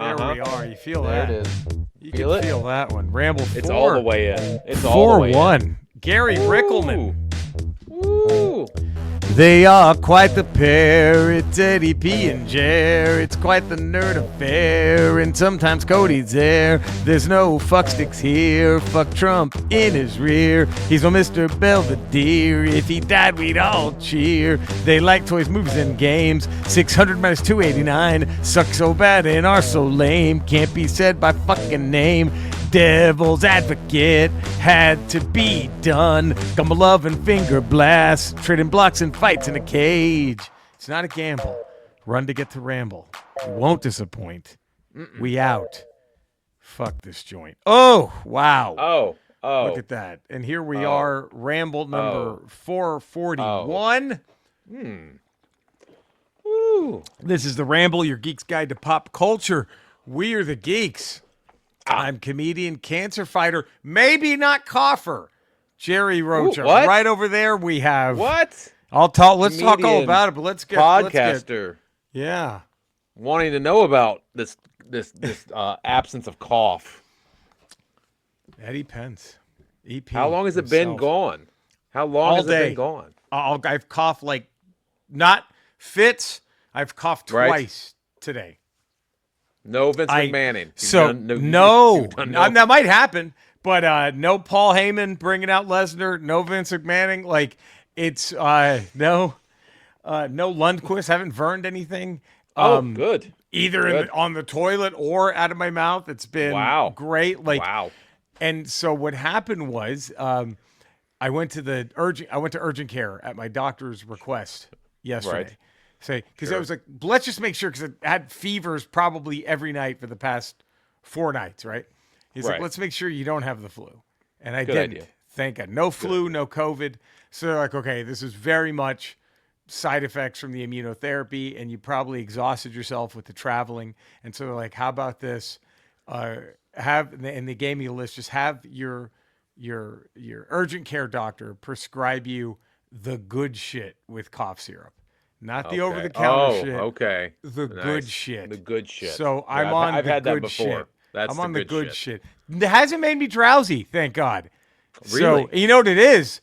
There we are. You feel There that? it is. You Feel can it? feel that one. Ramble 4. It's all the way in. It's all the way 4-1. Gary in. Rickelman. Woo! They are quite the pair. It's Eddie P and Jer. It's quite the nerd affair. And sometimes Cody's there. There's no fucksticks here. Fuck Trump in his rear. He's no Mr. Belvedere. If he died, we'd all cheer. They like toys, movies, and games. 600 minus 289. Suck so bad and are so lame. Can't be said by fucking name. Devil's advocate had to be done. Gumma love and finger blast. Trading blocks and fights in a cage. It's not a gamble. Run to get to Ramble. You won't disappoint. We out. Fuck this joint. Oh, wow. Oh. Look at that. And here we are, Ramble number 441. Woo! This is the Ramble, your geek's guide to pop culture. We are the geeks. I'm comedian, cancer fighter, maybe not cougher, Jerry Rocha. What? Right over there we have. What? Let's talk all Comedian, about it, but let's get podcaster. Yeah. Wanting to know about this absence of cough. Eddie Pence. EP. How long has it been gone? How long All has day. it been gone? I've coughed like not fits. I've coughed twice today. No Vince McMahon. That might happen, but no Paul Heyman bringing out Lesnar, no Vince McMahon. Like it's no Lundqvist. Haven't burned anything. Good. Either on the toilet or out of my mouth. It's been great. Like And so what happened was I went to urgent care at my doctor's request yesterday. Right. Because I was like, let's just make sure, because I had fevers probably every night for the past 4 nights, right? He's like, let's make sure you don't have the flu. And I didn't. Idea. Thank God. No flu, no COVID. So they're like, okay, this is very much side effects from the immunotherapy, and you probably exhausted yourself with the traveling. And so they're like, how about this? And they gave me a list. Just have your urgent care doctor prescribe you the good shit with cough syrup. Not the over-the-counter shit. Okay. The good shit. The good shit. So I've had that before. Shit. That's I'm on the good shit. It hasn't made me drowsy, thank God. Really? So you know what it is?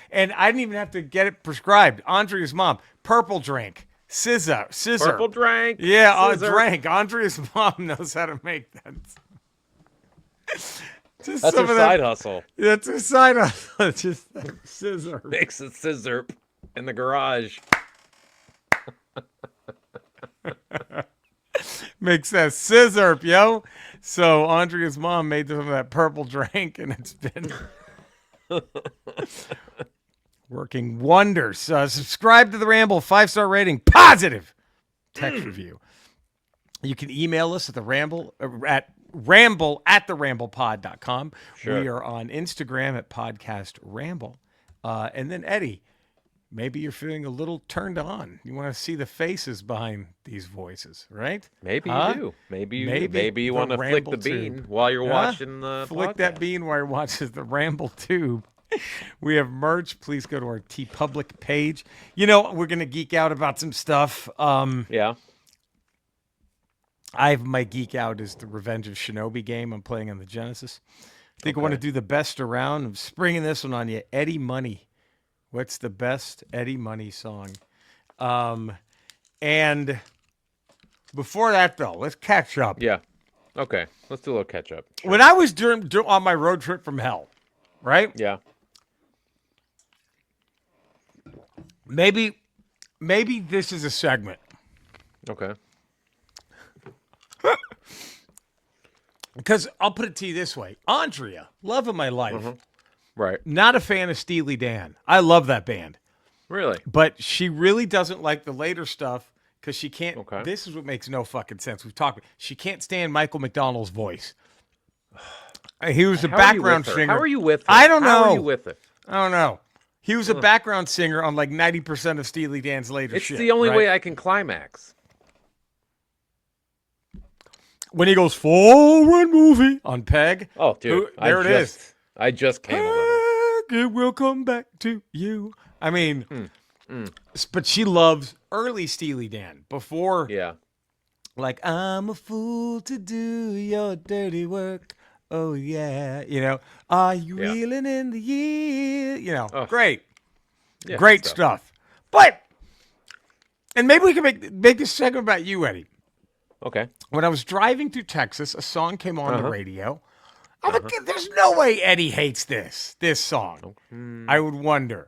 And I didn't even have to get it prescribed. Andrea's mom, purple drink, scissor. Purple drink. Yeah, drank. Andrea's mom knows how to make that. That's her side hustle. That's her side hustle. Just scissor. Makes a scissor in the garage. Makes that scissor, yo. So Andrea's mom made some of that purple drink, and it's been working wonders. Subscribe to the Ramble, 5-star rating, positive text review. You can email us at ramble@theramblepod.com. Sure. We are on Instagram at podcast ramble. And then Eddie, maybe you're feeling a little turned on. You want to see the faces behind these voices, right? Maybe you do. Maybe you want to flick the bean while you're watching the Flick podcast. that bean while you're watching the Ramble tube. We have merch. Please go to our TeePublic page. You know, we're going to geek out about some stuff. Yeah. My geek out is the Revenge of Shinobi game I'm playing on the Genesis. I think I want to do the best around. I'm springing this one on you. Eddie Money. What's the best Eddie Money song? And before that, though, let's catch up. Yeah. Okay. Let's do a little catch up. Sure. When I was on my road trip from hell, right? Yeah. Maybe this is a segment. Okay. Because I'll put it to you this way. Andrea, love of my life. Mm-hmm. Right. Not a fan of Steely Dan. I love that band. Really? But she really doesn't like the later stuff because she can't. Okay. This is what makes no fucking sense. We've talked. She can't stand Michael McDonald's voice. He was a background singer. How are you with her? I don't know. How are you with it? I don't know. He was a background singer on like 90% of Steely Dan's later shit. It's the only right? way I can climax. When he goes forward movie on Peg. Oh, dude. There it is. I just came over. It will come back to you. I mean, but she loves early Steely Dan before Like, I'm a fool to do your dirty work. Oh, yeah. Are you Yeah. reeling in the year? Oh, Great. yeah, good Great stuff. stuff. But, and maybe we can make this segment about you, Eddie. Okay. When I was driving through Texas, a song came on the Uh-huh. radio. I'm like, there's no way Eddie hates this song. I would wonder.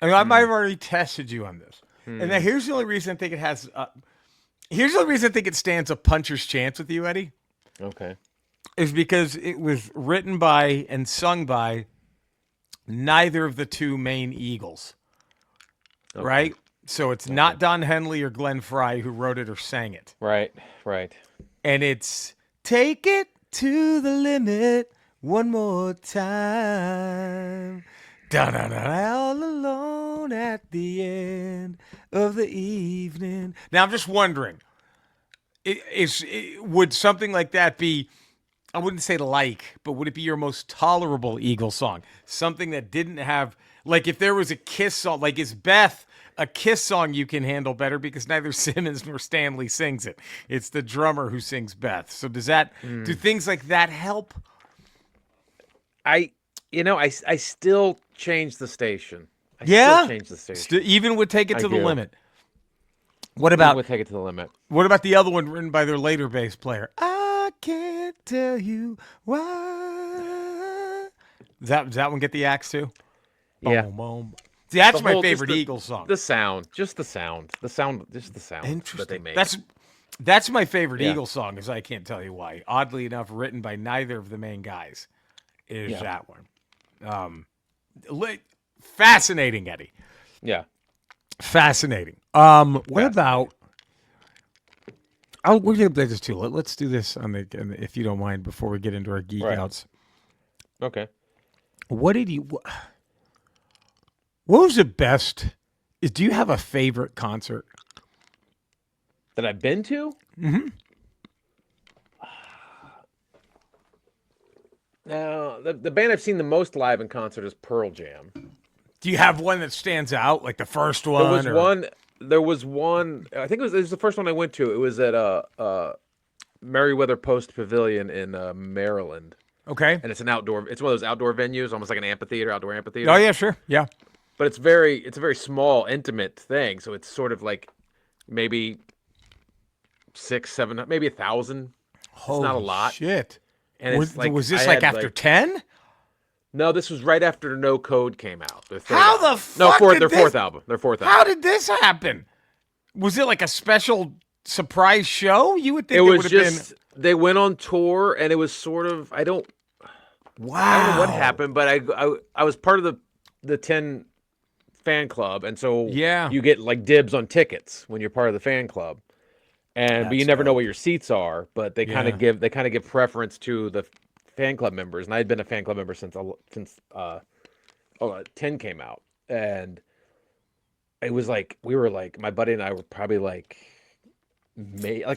I mean, I might have already tested you on this. And now here's the only reason I think it has. Here's the only reason I think it stands a puncher's chance with you, Eddie, Okay. is because it was written by and sung by neither of the two main Eagles, Okay. right? So it's not Don Henley or Glenn Frey who wrote it or sang it. Right. Right. And it's Take It to the Limit one more time. Da-da-da, all alone at the end of the evening. Now, I'm just wondering, would something like that be, I wouldn't say like, but would it be your most tolerable Eagles song? Something that didn't have, like if there was a Kiss song, like is Beth a Kiss song you can handle better because neither Simmons nor Stanley sings it. It's the drummer who sings Beth. So do things like that help? I still change the station. I Yeah? still change the station. Even would Take It to the do. Limit. What Even about would Take It to the Limit. What about the other one written by their later bass player? I can't tell you why. Does that one get the axe too? Yeah. Boom, boom. See, that's The my whole- favorite just Eagles song. The sound, just the sound that Interesting. they make. That's my favorite Yeah. Eagles song. Is I can't tell you why. Oddly enough, written by neither of the main guys. Is Yeah. that one? Fascinating, Eddie. Yeah. Fascinating. What about? We're gonna play this too. Let's do this if you don't mind, before we get into our geek Right. outs. Okay. What did you? What was the best? Do you have a favorite concert? That I've been to? Mm-hmm. Now, the band I've seen the most live in concert is Pearl Jam. Do you have one that stands out, like the first one? There was one. I think it was the first one I went to. It was at Merriweather Post Pavilion in Maryland, Okay. and it's an outdoor. It's one of those outdoor venues, almost like an outdoor amphitheater. Oh yeah, sure. Yeah. But it's a very small, intimate thing. So it's sort of like maybe 600, 700, maybe 1,000. It's not a lot. Shit. And it's was this I like had, after 10? No, this was right after No Code came out. Their third How album. the fuck did their this- fourth album. Their fourth album. How did this happen? Was it like a special surprise show? You would think It was would have just they went on tour, and it was sort of I don't know what happened, but I was part of the 10 fan club, and so Yeah. you get like dibs on tickets when you're part of the fan club, but you That's never know dope. what your seats are. But they kind Yeah. of give preference to the fan club members, and I had been a fan club member since 10 came out, and it was like we were like my buddy and I were probably like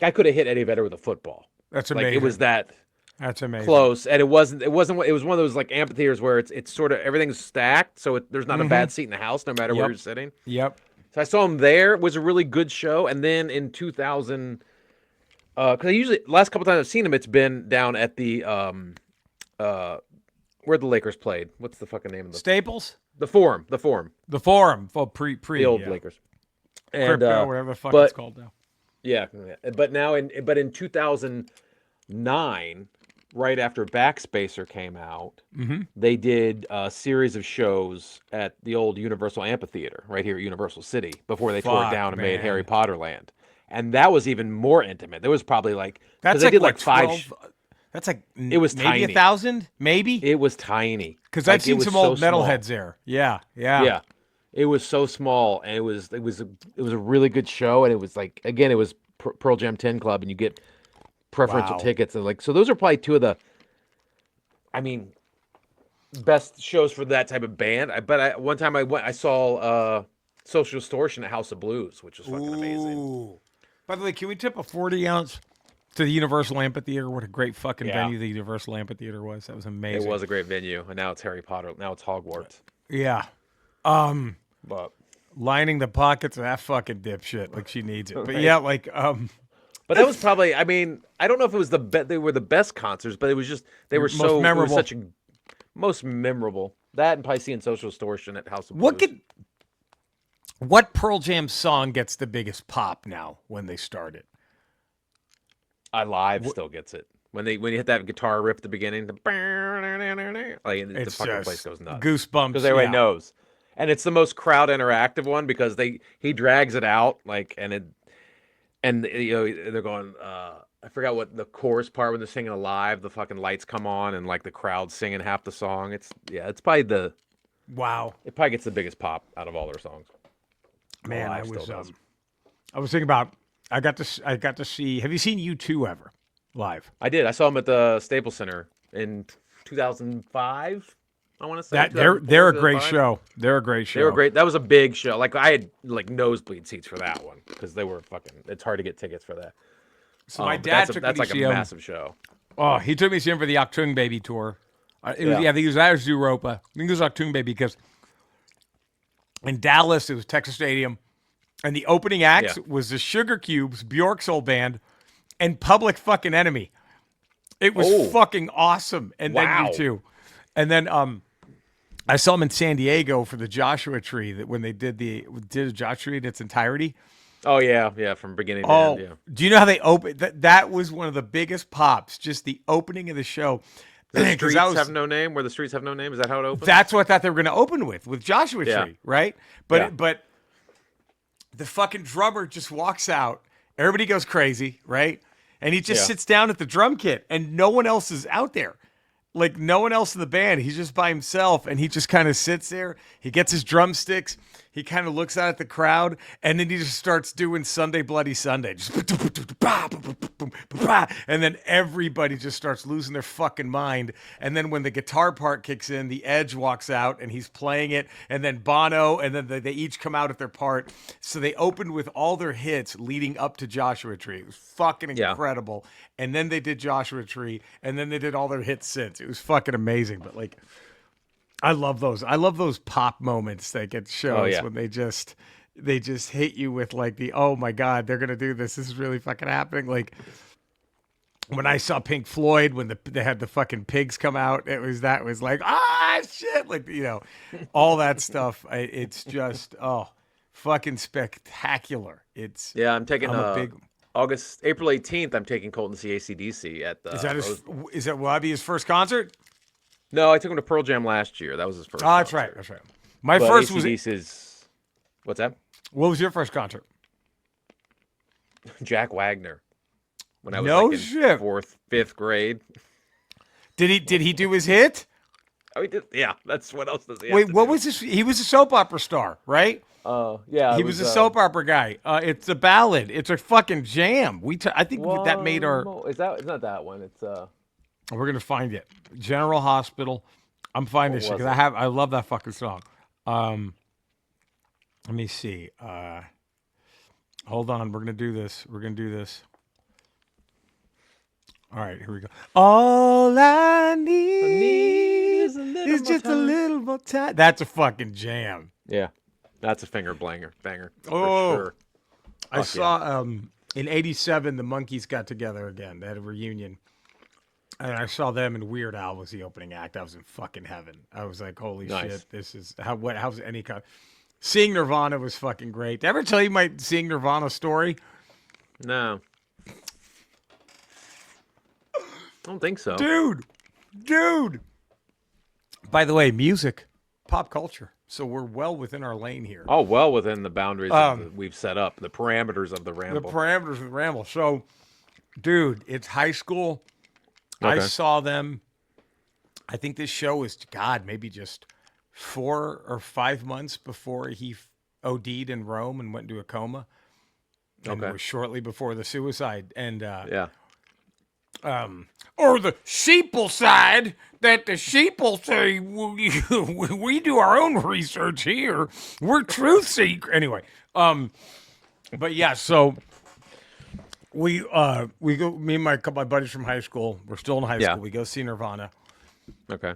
I could have hit Eddie Vedder with a football. That's Like amazing. it was that That's amazing. close, and it was one of those like amphitheaters where it's sort of everything's stacked, so there's not a bad seat in the house no matter where Yep. you're sitting. Yep. So I saw him there. It was a really good show, and then in 2000, because I usually last couple times I've seen him, it's been down at the where the Lakers played. What's the fucking name of Staples? the Forum? The Forum. For pre the old yeah. Lakers. Crypto, whatever the fuck but- it's called now. Yeah, but in 2009, right after Backspacer came out, they did a series of shows at the old Universal Amphitheater right here at Universal City before they tore it Fuck, down and made man. Harry Potter Land, and that was even more intimate. There was probably like 'cause That's they like did what, like five. 12 That's like It was maybe tiny. 1,000, maybe. It was tiny Because Like, I've it seen was some so old small. metalheads there. Yeah, yeah, Yeah, it was so small, and it was a really good show, and it was like again, it was Pearl Jam 10 Club, and you get preferential Wow. tickets, and like so those are probably two of the, I mean, best shows for that type of band. One time I saw Social Distortion at House of Blues, which was fucking amazing. Ooh. By the way, can we tip a 40 ounce to the Universal Amphitheater? What a great fucking Yeah. venue the Universal Amphitheater was. That was amazing. It was a great venue, and now it's Harry Potter. Now it's Hogwarts. Yeah. But Lining the pockets of that fucking dipshit like she needs it. But yeah, like But that was probably. I mean, I don't know if it was they were the best concerts, but it was just they were Most so memorable. It was such a most memorable. That and probably seeing Social Distortion at House of What Blues. what Pearl Jam song gets the biggest pop now when they start it? I Live still gets it when you hit that guitar riff at the beginning. The It's fucking place just goes nuts goosebumps. because everybody Yeah. knows, and it's the most crowd interactive one because he drags it out they're going. I forgot what the chorus part when they're singing Alive. The fucking lights come on and like the crowd singing half the song. It's probably Wow. it probably gets the biggest pop out of all their songs. Man, Alive still does. I was thinking about I got to see. Have you seen U2 ever live? I did. I saw him at the Staples Center in 2005. I want to say That they're a great 2005. show. They're a great show. They were great. That was a big show. Like I had like nosebleed seats for that one because they were fucking. It's hard to get tickets for that. So my But dad took that's me like to a see him. massive show. Oh, he took me to see him for the Achtung Baby tour. I think it was at Europa. I think it was Achtung Baby because in Dallas it was Texas Stadium, and the opening act was the Sugar Cubes, Bjork's old band, and Public fucking Enemy. It was fucking awesome. And then U2. And then I saw him in San Diego for the Joshua Tree that when they did the Joshua Tree in its entirety. Oh yeah, from beginning to end. Yeah. Do you know how they opened? That was one of the biggest pops. Just the opening of the show. The Streets Have No Name. Where the Streets Have No Name. Is that how it opens? That's what I thought they were going to open with Joshua Tree, right? But the fucking drummer just walks out. Everybody goes crazy, right? And he just sits down at the drum kit, and no one else is out there. Like no one else in the band. He's just by himself, and he just kind of sits there. He gets his drumsticks. He kind of looks out at the crowd, and then he just starts doing Sunday Bloody Sunday. Just and then everybody just starts losing their fucking mind. And then when the guitar part kicks in, the Edge walks out, and he's playing it. And then Bono, and then they each come out at their part. So they opened with all their hits leading up to Joshua Tree. It was fucking incredible. And then they did Joshua Tree, and then they did all their hits since. It was fucking amazing. But like, I love those. I love those pop moments that get shows when they just hit you with like the, oh my God, they're gonna do this. This is really fucking happening. Like when I saw Pink Floyd when they had the fucking pigs come out, that was like shit, like all that stuff. It's just fucking spectacular. I'm taking April 18th. I'm taking Colton to see AC/DC at the. Will that be his first concert? No, I took him to Pearl Jam last year. That was his first. Oh, that's right. That's right. My first was. What's that? What was your first concert? Jack Wagner. When I was in fourth, fifth grade. Did he do his hit? Oh, he did. Yeah, that's what else does he? Wait, what was this? He was a soap opera star, right? Yeah. He was a soap opera guy. It's a ballad. It's a fucking jam. I think that made our. It's not that one. It's We're gonna find it. General Hospital. I'm finding this because I love that fucking song. Let me see. Hold on. We're gonna do this. All right, here we go. All I need is just a little more time. That's a fucking jam. Yeah, that's a banger. Oh, for sure. I saw in '87 the Monkees got together again. They had a reunion. And I saw them, and Weird Al was the opening act. I was in fucking heaven. I was like, "Holy shit! This is how's any kind?" Seeing Nirvana was fucking great. Did I ever tell you my seeing Nirvana story? No, I don't think so, dude. By the way, music, pop culture. So we're well within our lane here. Oh, well within the boundaries we've set up, the parameters of the Ramble. So, dude, it's high school. Okay. I saw them. I think this show was, maybe just 4 or 5 months before he OD'd in Rome and went into a coma. And it was shortly before the suicide. And or the sheeple side that the sheeple say we do our own research here. We're truth seekers. Anyway, but yeah, so. We go. Me and my buddies from high school. We're still in high school. We go see Nirvana. Okay.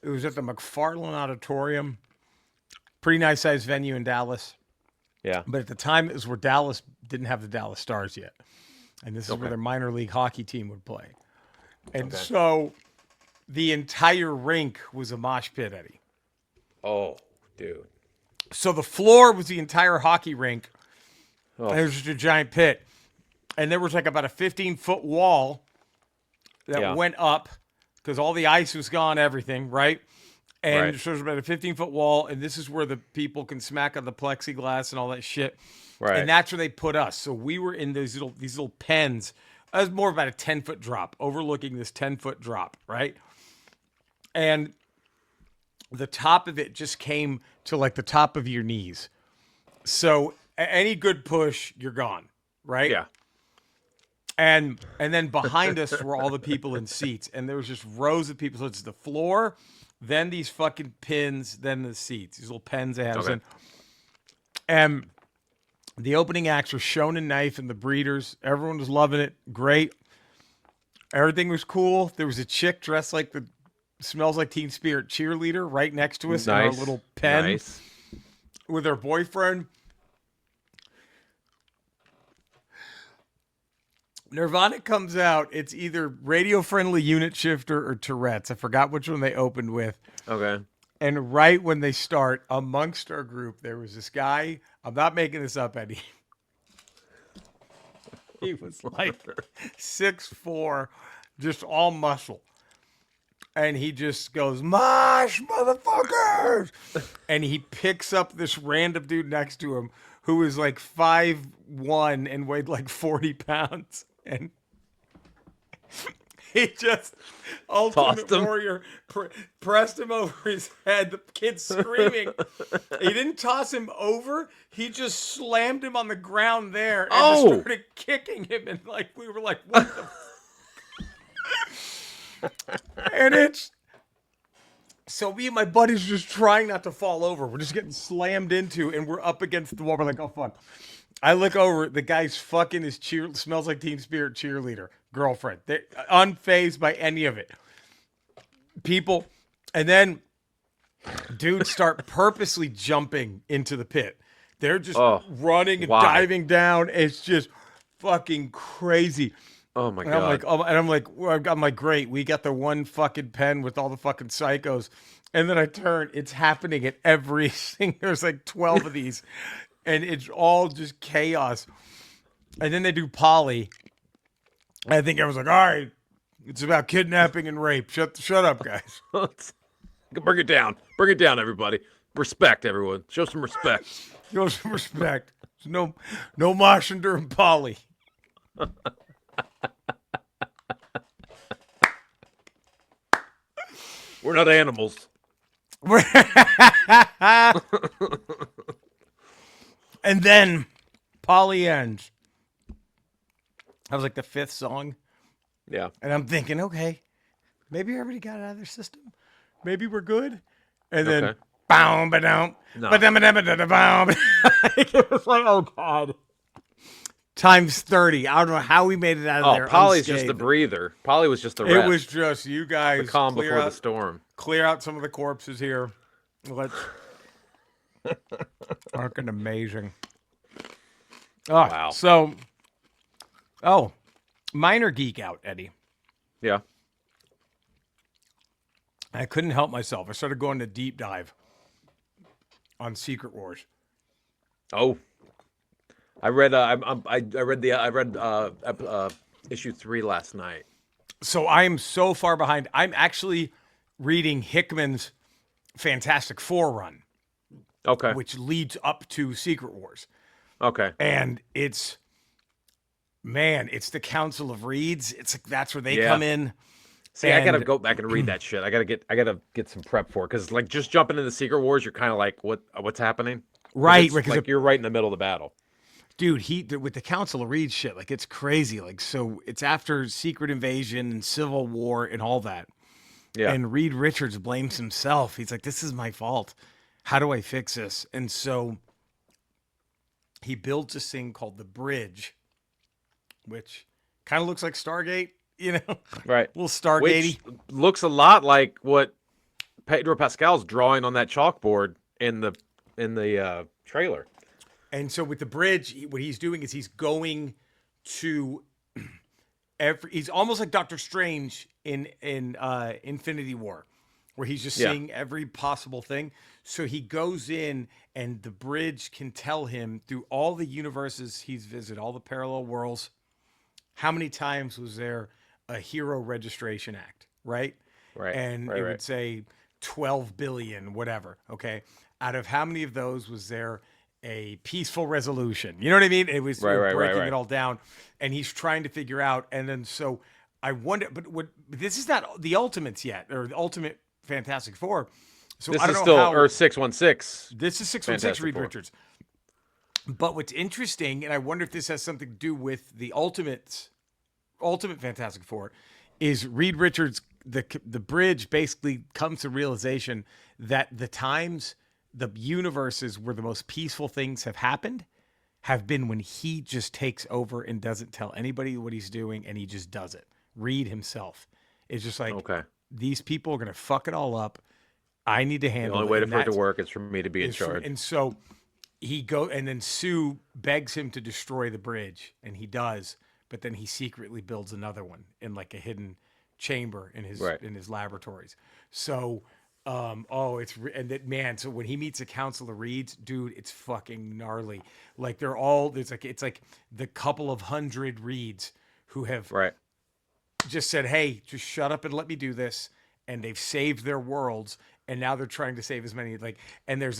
It was at the McFarland Auditorium. Pretty nice sized venue in Dallas. Yeah. But at the time, it was where Dallas didn't have the Dallas Stars yet. And this is where their minor league hockey team would play. And so the entire rink was a mosh pit, Eddie. Oh, dude. So the floor was the entire hockey rink. Oh. And it was just a giant pit. And there was like about a 15-foot wall that went up because all the ice was gone, everything, right? And so there's about a 15-foot wall, and this is where the people can smack on the plexiglass and all that shit. Right. And that's where they put us. So we were in these little pens. It was more about a 10-foot drop, overlooking this 10-foot drop, right? And the top of it just came to like the top of your knees. So any good push, you're gone, right? Yeah. And then behind us were all the people in seats, and there was just rows of people. So it's the floor, then these fucking pins, then the seats. These little pens they have. Okay. And the opening acts were Shonen Knife and the Breeders. Everyone was loving it. Great. Everything was cool. There was a chick dressed like the Smells Like Teen Spirit cheerleader right next to us in our little pen with her boyfriend. Nirvana comes out. It's either radio-friendly unit shifter or Tourette's. I forgot which one they opened with. Okay. And right when they start, amongst our group, there was this guy. I'm not making this up, Eddie. He was like 6'4", just all muscle. And he just goes, "Mosh, motherfuckers!" And he picks up this random dude next to him who is like 5'1" and weighed like 40 pounds. And he just, Ultimate Warrior, pressed him over his head. The kid's screaming. He didn't toss him over. He just slammed him on the ground there and just started kicking him. And like we were like, what the And it's, so me and my buddies just trying not to fall over. We're just getting slammed into, and we're up against the wall. We're like, oh, fuck. I look over, the guy's fucking his Smells Like Teen Spirit cheerleader girlfriend. They're unfazed by any of it. People, and then dudes start purposely jumping into the pit. They're just running and diving down. It's just fucking crazy. Oh my God. I'm like, great. We got the one fucking pen with all the fucking psychos. And then I turn, it's happening at every single, there's like 12 of these. And it's all just chaos. And then they do Polly. I think I was like, all right, it's about kidnapping and rape. Shut up, guys. Bring it down. Bring it down, everybody. Respect, everyone. Show some respect. Show some respect. No moshing during Polly. We're not animals. And then Polly ends. That was like the 5th song. Yeah. And I'm thinking, okay, maybe everybody got it out of their system. Maybe we're good. And then, boom, ba-dum, ba-dum. It was like, oh, God. Times 30. I don't know how we made it out of there. Polly's just the breather. Polly was just the rest. It was just you guys. The calm before the storm. Clear out some of the corpses here. Let's. Fucking amazing. Oh, wow. So, minor geek out, Eddie. Yeah. I couldn't help myself. I started going to deep dive on Secret Wars. Oh. I read issue 3 last night. So I am so far behind. I'm actually reading Hickman's Fantastic Four run. Okay. Which leads up to Secret Wars. Okay. And it's the Council of Reeds. It's like that's where they come in. See, I gotta go back and read that shit. I gotta get some prep for it because like just jumping into Secret Wars, you're kind of like, what's happening? Right. Like you're right in the middle of the battle. Dude, with the Council of Reeds shit, like it's crazy. Like so, it's after Secret Invasion and Civil War and all that. Yeah. And Reed Richards blames himself. He's like, "This is my fault. How do I fix this?" And so he builds this thing called the Bridge, which kind of looks like Stargate, you know? Right. A little Stargate-y. Which looks a lot like what Pedro Pascal's drawing on that chalkboard in the trailer. And so with the bridge, what he's doing is he's going to he's almost like Doctor Strange in Infinity War, where he's just Yeah. seeing every possible thing. So he goes in, and the bridge can tell him through all the universes he's visited, all the parallel worlds, how many times was there a hero registration act, right? Right. And Right. it Right. would say 12 billion, whatever. Okay. Out of how many of those was there a peaceful resolution? You know what I mean? It was Right. Right. Right. breaking it Right. all down. And he's trying to figure out. And then so I wonder, but this is not the Ultimates yet, or the Ultimate Fantastic Four. So This I don't is know still how. Earth 616. This is 616 Fantastic Reed Four. Richards. But what's interesting, and I wonder if this has something to do with the Ultimate Fantastic Four, is Reed Richards. The bridge basically comes to realization that the times the universes where the most peaceful things have happened have been when he just takes over and doesn't tell anybody what he's doing, and he just does it. Reed himself is just like, Okay. these people are gonna fuck it all up. I need to The handle only it. way And for it to that's work is for me to be in is for, charge. and so and then Sue begs him to destroy the bridge, and he does, but then he secretly builds another one in like a hidden chamber Right. in his laboratories. So and that, man, so when he meets a council of Reeds, dude, it's fucking gnarly. Like it's like the couple of hundred Reeds who have Right. just said, "Hey, just shut up and let me do this," and they've saved their worlds, and now they're trying to save as many. Like, and there was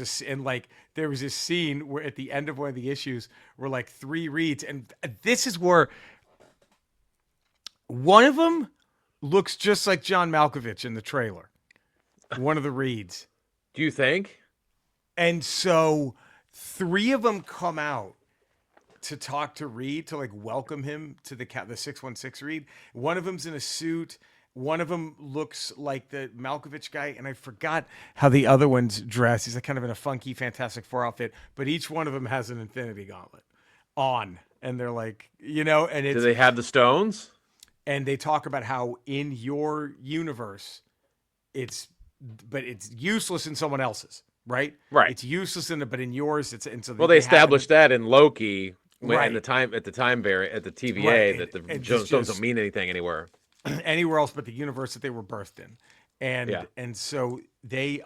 this scene where at the end of one of the issues where like three Reeds, and this is where one of them looks just like John Malkovich in the trailer. One of the Reeds, Do you think? and so three of them come out to talk to Reed, to like welcome him to the 616 Reed. One of them's in a suit. One of them looks like the Malkovich guy, and I forgot how the other one's dressed. He's like kind of in a funky Fantastic Four outfit, but each one of them has an Infinity Gauntlet on, and they're like, and Do it's they have the stones? and they talk about how in your universe, but it's useless in someone else's, right? Right. It's useless but in yours, it's and so Well, they have established that in Loki Right. at the time at the TVA Right. that the And stones just don't mean anything anywhere. anywhere else but the universe that they were birthed in. And Yeah. and so they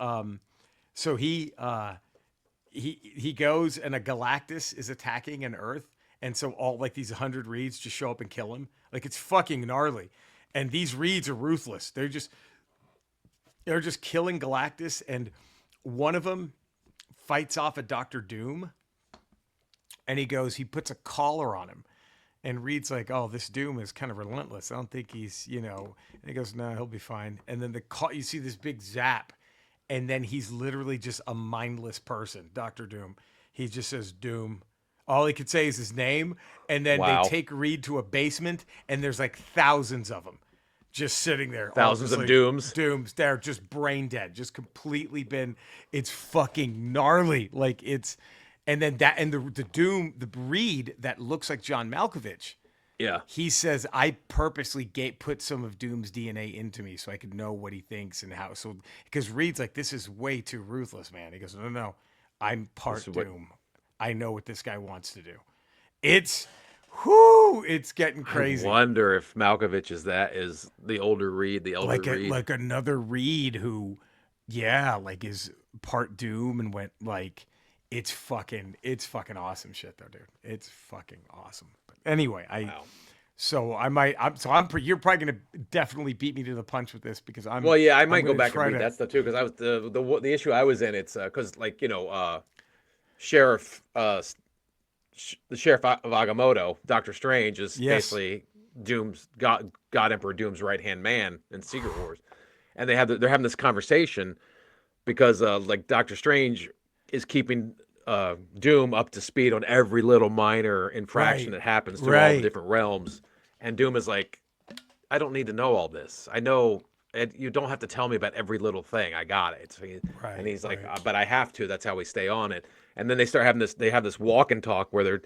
so he goes, and a Galactus is attacking an Earth, and so all like these 100 Reeds just show up and kill him. Like, it's fucking gnarly. And these Reeds are ruthless. They're just killing Galactus, and one of them fights off a Doctor Doom, and he puts a collar on him. And Reed's like, "Oh, this Doom is kind of relentless. I don't think he's, And he goes, "No, he'll be fine." And then you see this big zap, and then he's literally just a mindless person, Doctor Doom. He just says Doom. All he could say is his name, and then Wow. they take Reed to a basement, and there's like thousands of them just sitting there. all Thousands just of like, Dooms. Dooms. They're just brain dead, just completely been. It's fucking gnarly. Like, it's. And then the Doom, the Reed that looks like John Malkovich, Yeah. he says, I purposely put some of Doom's DNA into me so I could know what he thinks and how. So, because Reed's like, this is way too ruthless, man. He goes, no, I'm part Doom. I know what this guy wants to do. It's getting crazy. I wonder if Malkovich is the older Reed, the elder Reed. Like another Reed who, is part Doom and went like, it's fucking awesome shit though, dude. It's fucking awesome. But anyway, Wow. You're probably gonna definitely beat me to the punch with this because I'm. Well, yeah, I might I'm go gonna back and try read to- that stuff too because I was the issue I was in. It's because Sheriff the Sheriff of Agamotto, Doctor Strange, is basically Doom's God Emperor Doom's right hand man in Secret Wars, and they're having this conversation because like Doctor Strange is keeping Doom up to speed on every little minor infraction that happens through all the different realms, and Doom is like, I don't need to know all this. I know. You don't have to tell me about every little thing. I got it. And he's like, but I have to. That's how we stay on it. And then they start having this. They have this walk and talk where they're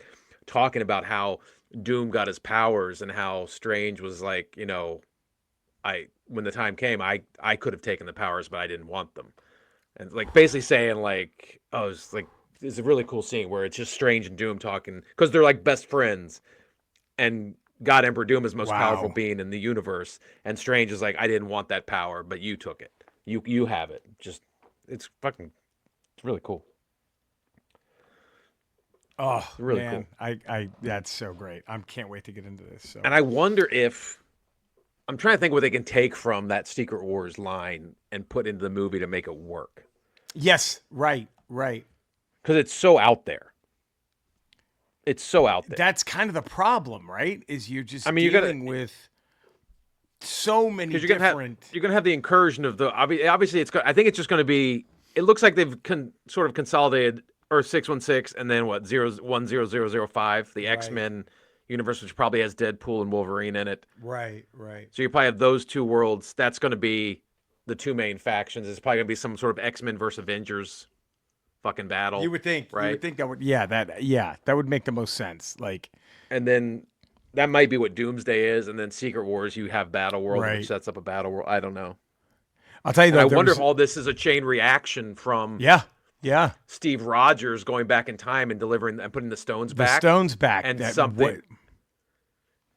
talking about how Doom got his powers and how Strange was like, when the time came, I could have taken the powers, but I didn't want them. And like basically saying like, oh, it's like is a really cool scene where it's just Strange and Doom talking because they're like best friends, and God Emperor Doom is the most powerful Wow. being in the universe, and Strange is like, I didn't want that power, but you took it. You have it. Just it's fucking it's really cool. Oh It's really man, cool. I that's so great. I can't wait to get into this. So And I wonder if I'm trying to think what they can take from that Secret Wars line and put into the movie to make it work yes, right, right. because it's so out there. It's so out there. That's kind of the problem, right? Is you're I just mean, you're gonna dealing with so many because different. you're gonna have the incursion of the obviously I think it's just gonna be it looks like they've sort of consolidated Earth 616 and then what 010005 the Right, X-Men universe which probably has Deadpool and Wolverine in it. right, right. So you probably have those two worlds. That's going to be the two main factions. It's probably going to be some sort of X-Men versus Avengers fucking battle, You would think. You would right? think that would. Yeah, that would make the most sense. Like, And then that might be what Doomsday is, and then Secret Wars you have Battle World, which right. sets up a battle world. I don't know. I'll tell you And I though. There wonder was. if all this is a chain reaction from Yeah, yeah. Steve Rogers going back in time and delivering and putting the stones The back Stones back. and That something. what?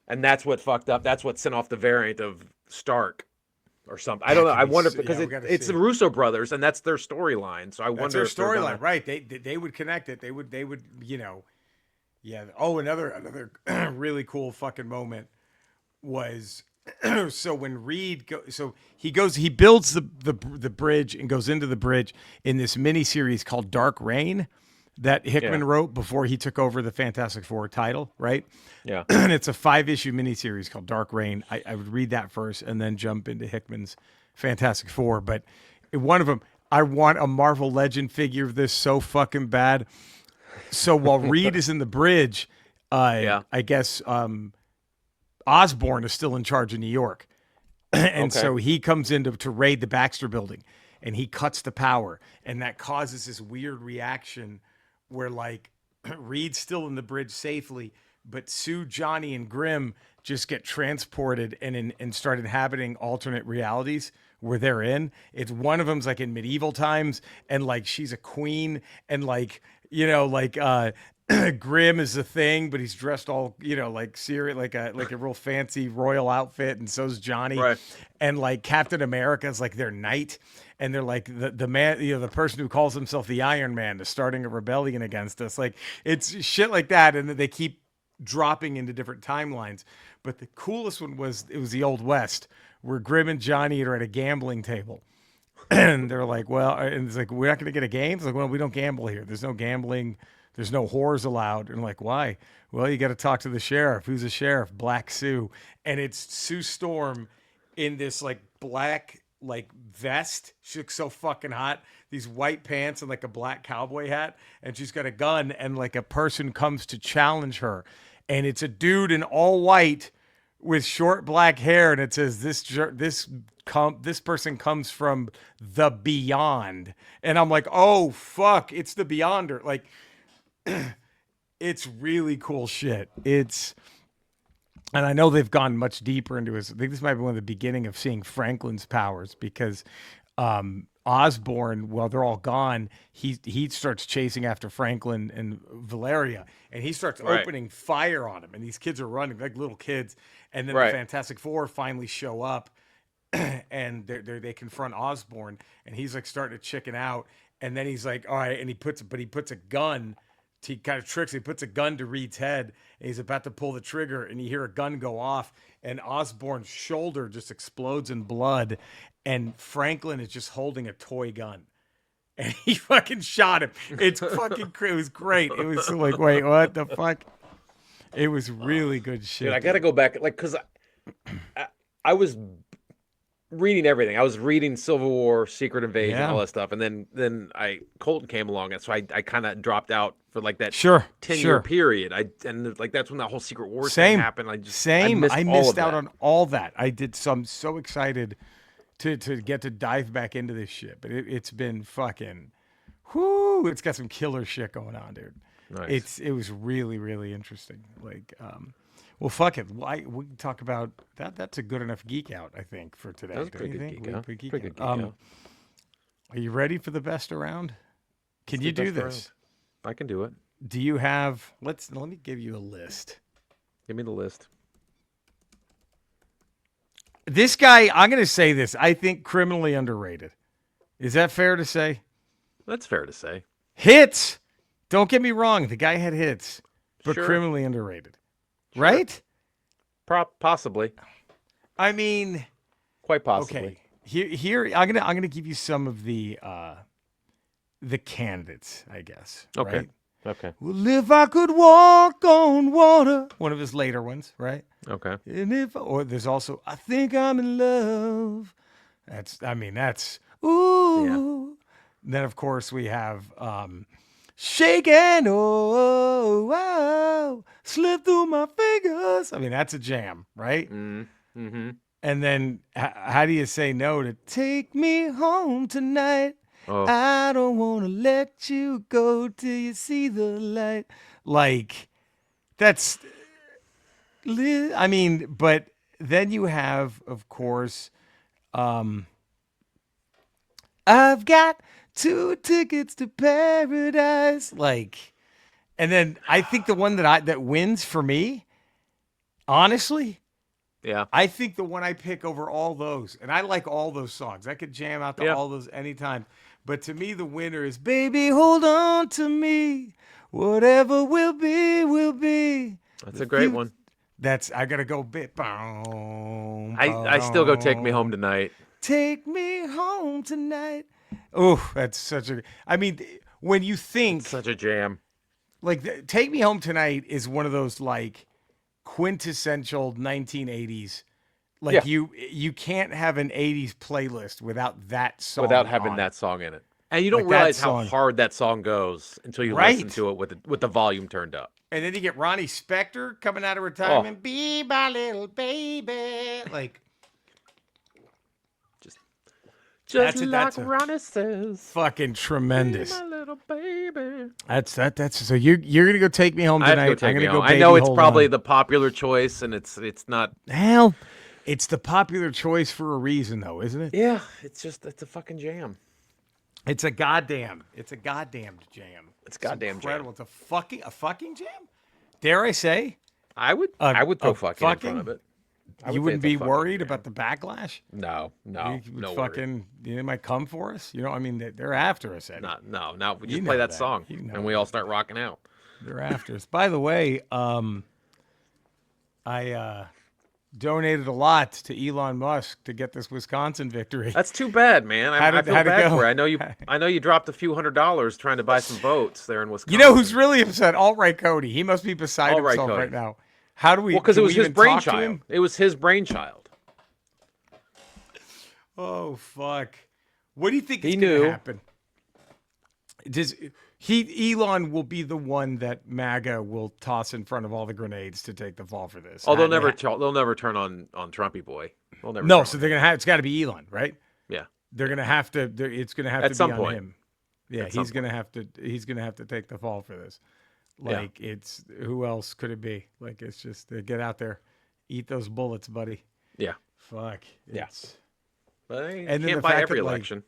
And that's what fucked up. That's what sent off the variant of Stark or something. I don't know. That I could be. wonder if because Yeah, we got to it's see. the Russo brothers and that's their storyline. So I That's wonder their if they're gonna. storyline, right? They would connect it. They would. You know. Yeah. Oh, another really cool fucking moment was so when Reed he builds the bridge and goes into the bridge in this mini series called Dark Reign that Hickman Yeah. wrote before he took over the Fantastic Four title, right? Yeah. And it's a 5-issue miniseries called Dark Reign. I would read that first and then jump into Hickman's Fantastic Four. But one of them, I want a Marvel Legend figure of this so fucking bad. So while Reed is in the bridge, Yeah. I guess Osborne is still in charge of New York. And Okay. so he comes in to raid the Baxter building and he cuts the power. And that causes this weird reaction where, like, Reed's still in the bridge safely, but Sue, Johnny, and Grimm just get transported and start inhabiting alternate realities where they're in. It's one of them's like in medieval times, and like she's a queen, and like Grimm is a thing, but he's dressed all like serious, like a real fancy royal outfit, and so's Johnny, Right. and like Captain America's like their knight, and they're like the man, the person who calls himself the Iron Man is starting a rebellion against us. Like it's shit like that, and they keep dropping into different timelines. But the coolest one was the Old West, where Grimm and Johnny are at a gambling table. And they're like, well, and it's like, we're not going to get a game. It's like, well, we don't gamble here. There's no gambling. There's no whores allowed. And like, why? Well, you got to talk to the sheriff. Who's the sheriff? Black Sue. And it's Sue Storm in this like black like vest. She looks so fucking hot. These white pants and like a black cowboy hat. And she's got a gun. And like a person comes to challenge her. And it's a dude in all white with short black hair, and it says this person comes from the beyond, and I'm like, oh fuck, it's the Beyonder. Like, it's really cool shit. And I know they've gone much deeper into his. I think this might be one of the beginning of seeing Franklin's powers because Osborne, while they're all gone, he starts chasing after Franklin and Valeria, and he starts Right. opening fire on him, and these kids are running like little kids, and then Right. the Fantastic Four finally show up, and they confront Osborne, and he's like starting to chicken out, and then he's like, all right, and he puts a gun. He kind of tricks. He puts a gun to Reed's head, and he's about to pull the trigger, and you hear a gun go off, and Osborne's shoulder just explodes in blood, and Franklin is just holding a toy gun, and he fucking shot him. It's fucking it was great. It was like, wait, what the fuck? It was really good shit. Dude, I got to go back, like, because I was reading everything. I was reading Civil War, Secret Invasion, Yeah. all that stuff, and then Colton came along, and so I kind of dropped out for like that Sure, 10-year sure. period. And like that's when that whole Secret Wars Same. thing happened. I I all missed of out that. on all that. I'm so excited to get to dive back into this shit. But it's been fucking, whoo! It's got some killer shit going on, dude. Nice. It was really really interesting. Like, well, fuck it. We can talk about that. That's a good enough geek out, I think, for today. That was a don't pretty you good think? geek out. Pretty Pretty good out. geek out. Are you ready for the best around? Can Let's you do do best this? I can do it. Do you have? Let me give you a list. Give me the list. This guy, I'm going to say this. I think criminally underrated. Is that fair to say? That's fair to say. Hits. Don't get me wrong. The guy had hits, but Sure. criminally underrated. Sure. Right? Possibly. I mean, Quite possibly. okay. Here I'm gonna give you some of the candidates, I guess. Okay. Right? Okay. Well, if I could walk on water, one of his later ones, right? Okay. And there's also I think I'm in love. That's ooh. Then of course we have shake and slip through my fingers. I mean, that's a jam, right? Mm-hmm. And then how do you say no to take me home tonight? Oh. I don't want to let you go till you see the light. Like, that's, I mean, but then you have, of course, I've got 2 tickets to paradise. Like, and then I think the one that wins for me, honestly, Yeah. I think the one I pick over all those, and I like all those songs. I could jam out to all those anytime. But to me, the winner is Baby, Hold On to Me. Whatever will be, will be. That's a great one. I got to go bit. Boom, I still go Take Me Home Tonight. Take me home tonight. Oh, that's such a. I mean, when you think. Such a jam. Like, Take Me Home Tonight is one of those, like, quintessential 1980s. Like, you can't have an 80s playlist without that song. Without having that song in it. And you don't Like realize that how song. hard that song goes until you Right. listen to it with the volume turned up. And then you get Ronnie Spector coming out of retirement. Be my little baby. Like, Just that's like a Ronnie says. fucking tremendous. Be my little baby. That's so you're gonna go Take Me Home I have tonight. to go Take I'm Me gonna go Home. Baby, I know it's Hold probably On. the popular choice, and it's not. Hell, it's the popular choice for a reason, though, isn't it? Yeah, it's a fucking jam. It's a goddamn jam. It's goddamn incredible. It's a fucking jam. Dare I say? I would throw fucking in front of it. You wouldn't be worried about the backlash? No, You no. fucking, they might come for us. You know, I mean, they're after us, Eddie. No. We just You play know that that. song, You know and we all start rocking out. They're after us. By the way, I donated a lot to Elon Musk to get this Wisconsin victory. That's too bad, man. I feel how'd it bad go? for you. I know you dropped a few $100s trying to buy some votes there in Wisconsin. You know who's really upset? Alt-right Cody. He must be beside Alt-right himself Cody. right now. How do we? Well, because do it we was his even talk to brainchild. him? It was his brainchild. Oh fuck! What do you think is He going knew. to happen? Elon will be the one that MAGA will toss in front of all the grenades to take the fall for this. Oh, they'll never turn on Trumpy boy. They'll never. No, turn so on they're him. gonna have. It's got to be Elon, right? Yeah. They're gonna have to. It's gonna have At to some be on point. him. Yeah, At some he's gonna have to. He's gonna have to take the fall for this. Yeah. Like it's who else could it be? Like it's just get out there, eat those bullets, buddy. Yeah. Fuck. Yeah. It's, But you And then can't the buy fact every that, like, election.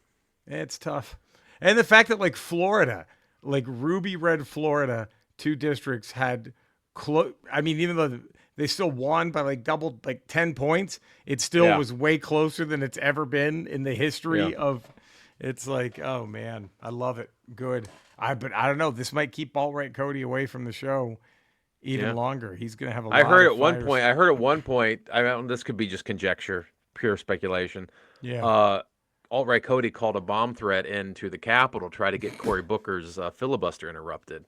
It's tough. And the fact that, like, Florida, like ruby red Florida, 2 districts had I mean, even though they still won by like 10 points, it still was way closer than it's ever been in the history of. It's like, oh man, I love it. Good. But I don't know. This might keep alt-right Cody away from the show even longer. He's gonna have a lot I heard of at one fires. point. I heard at one point. This could be just conjecture, pure speculation. Yeah. Alt-right Cody called a bomb threat into the Capitol to try to get Cory Booker's filibuster interrupted.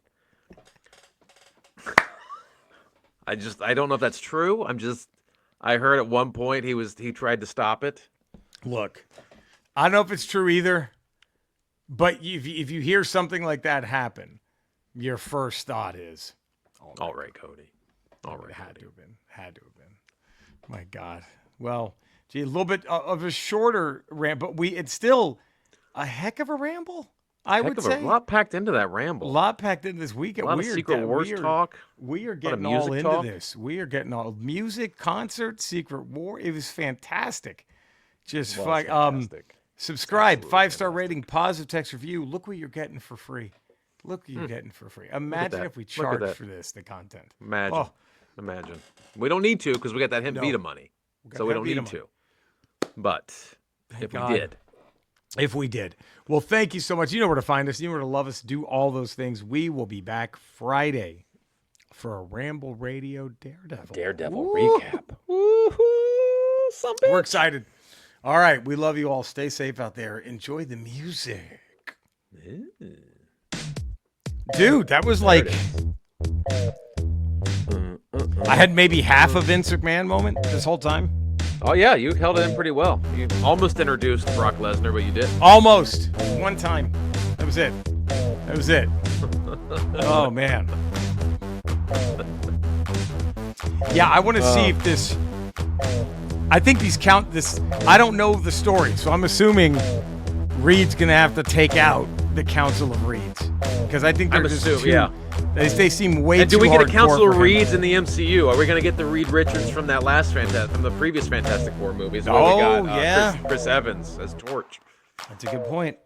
I don't know if that's true. I heard at one point he tried to stop it. Look, I don't know if it's true either, but if you hear something like that happen, your first thought is, Alt-right Cody. Alt-right had Cody. to have been. My God. Well, gee, a little bit of a shorter rant, but it's still a heck of a ramble. I would say A lot packed into that ramble. a lot packed into this weekend. A lot of Secret Wars talk. We are of getting music all into talk. this. We are getting all music, concert, Secret War. It was fantastic. Just Was fantastic. subscribe, Absolutely 5-star rating, positive text review. Look what you're getting for free. Look what you're getting for free. Imagine that. if we Look at charged that. for this, the content. Imagine. Oh, Imagine. We don't need to because we got that Hemp No. Vita money. got So we Hemp don't Vita need money. to. But if God. we did. If we did. Well, thank you so much. You know where to find us. You know where to love us. Do all those things. We will be back Friday for a Ramble Radio Daredevil. Recap. Woohoo! Some bitch. We're excited. All right. We love you all. Stay safe out there. Enjoy the music. Dude, that was like... I had maybe half a Vince McMahon moment this whole time. Oh, yeah. You held it in pretty well. You almost introduced Brock Lesnar, but you did. Almost. One time. That was it. That was it. Oh, man. Yeah, I want to see if this... I think these count this... I don't know the story, so I'm assuming Reed's going to have to take out the Council of Reeds. Because I think they're just too... yeah. They seem way And too do we get a hardcore Council for of him. Reeds in the MCU? Are we going to get the Reed Richards from that last from the previous Fantastic Four movies? Where we got, yeah. Chris Evans as Torch. That's a good point.